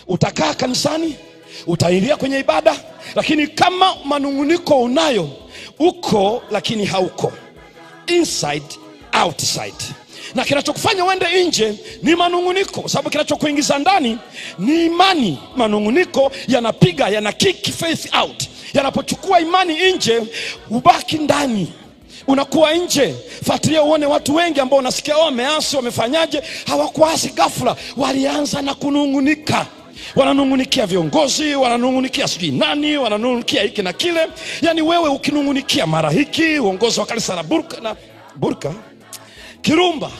Utakaa kanisani, utaingia kwenye ibada, lakini kama manunguniko unayo, uko lakini hauko, inside outside. Na kinachokufanya uende nje ni manunguniko, kwa sababu kinachokuingiza ndani ni imani. Manunguniko yanapiga, yana kick faith out. Yanapochukua imani nje, ubaki ndani, unakuwa nje. Fuatilia uone watu wengi ambao unasikia wameasi, wamefanyaje. Hawakuasi ghafla, walianza na kunungunika. Wananungunikia viongozi, wananungunikia sijui nani, wananungunikia hiki na kile. Yani wewe ukinungunikia mara hiki uongozi wa kanisa la Burka Kirumba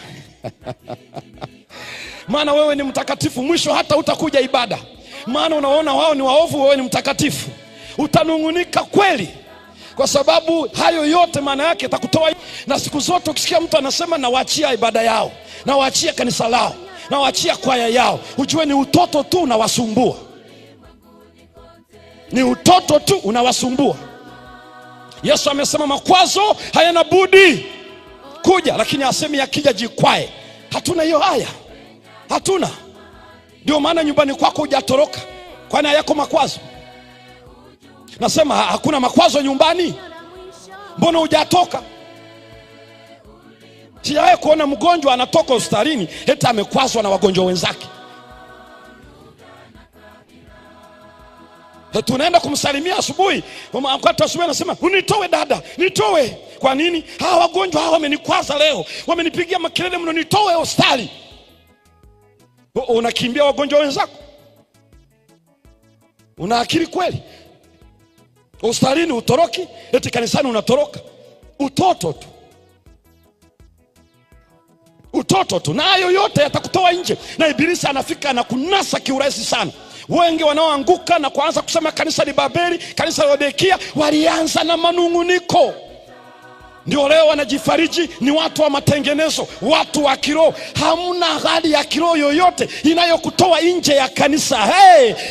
maana wewe ni mtakatifu, mwisho hata utakuja ibada, maana unaona wao ni waovu, wewe ni mtakatifu. Utanungunika kweli, kwa sababu hayo yote maana yake itakutoa. Na siku zote ukisikia mtu anasema nawaachia ibada yao, nawaachia kanisa lao, nawaachia kwaya yao, ujue ni utoto tu unawasumbua. Ni utoto tu unawasumbua. Yesu amesema makwazo hayana budi kuja, lakini asemi yakija jikwae. Hatuna hiyo haya, hatuna. Ndio maana nyumbani kwako hujatoroka, kwani hayako makwazo? Nasema hakuna makwazo nyumbani, mbona hujatoka? Sijawahi kuona mgonjwa anatoka hospitalini eti amekwazwa na wagonjwa wenzake. Tunaenda kumsalimia asubuhi, wakati asubuhi anasema unitoe dada, nitoe. Kwa nini? Hawa wagonjwa hawa wamenikwaza leo, wamenipigia makelele mno, nitoe hospitali. Unakimbia wagonjwa wenzako? Una akili kweli? Hospitalini utoroki, eti kanisani unatoroka. Utoto tu, utoto tu. Na hayo yote yatakutoa nje, na ibilisi anafika na kunasa kiurahisi sana. Wengi wanaoanguka na kuanza kusema kanisa ni Babeli, kanisa la Laodikia, walianza na manunguniko. Ndio leo wanajifariji ni watu wa matengenezo, watu wa kiroho. Hamna hali ya kiroho yoyote inayokutoa nje ya kanisa.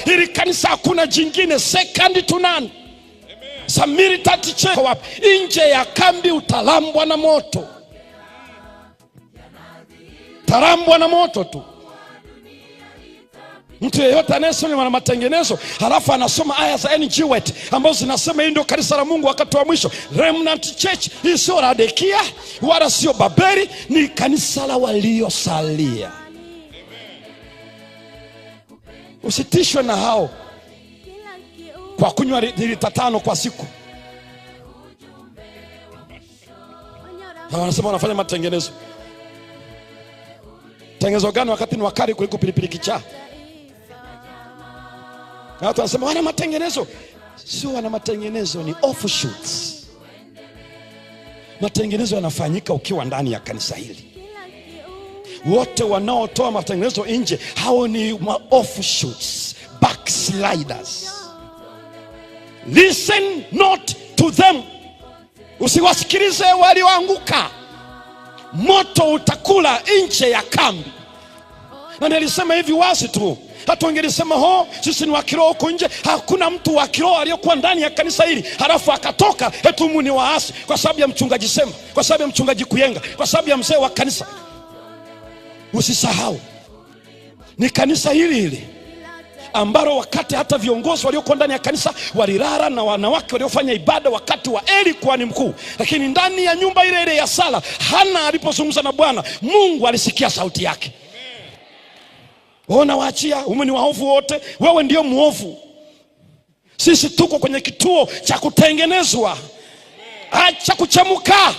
Hili kanisa hakuna jingine, second to none. Samiri tatiche wapi? Nje ya kambi utalambwa na moto. Tarambwa na moto tu. Mtu yeyote anayesema wana matengenezo halafu anasoma aya za N.G. White ambazo zinasema hii ndio kanisa la Mungu wakati wa mwisho, Remnant Church, hii sio Laodikia wala sio Babeli, ni kanisa la waliosalia. Usitishwe na hao kwa kunywa lita 5 kwa siku. Wanasema wanafanya matengenezo. Tengenezo gani wakati ni wakali kuliko pilipili kichaa? Na watu wanasema wana matengenezo. Sio wana matengenezo, ni offshoots. Matengenezo yanafanyika ukiwa ndani ya kanisa hili. Wote wanaotoa matengenezo nje, hao ni offshoots, backsliders. Listen not to them. Usiwasikilize walioanguka. Moto utakula nje ya kambi. Na nilisema hivi wazi tu, hata wangelisema sisi ni wa kiroho huko nje. Hakuna mtu wa kiroho aliyokuwa ndani ya kanisa hili halafu akatoka eti humu ni waasi kwa sababu ya mchungaji Sema, kwa sababu ya mchungaji Kuyenga, kwa sababu ya mzee wa kanisa. Usisahau ni kanisa hili ambalo wakati hata viongozi waliokuwa ndani ya kanisa walilala na wanawake waliofanya ibada wakati wa Eli kuhani mkuu, lakini ndani ya nyumba ile ya sala, Hana alipozungumza na Bwana, Mungu alisikia sauti yake. Ona waachia, humu ni waovu wote, wewe ndio muovu. Sisi tuko kwenye kituo cha kutengenezwa. Acha kuchemuka.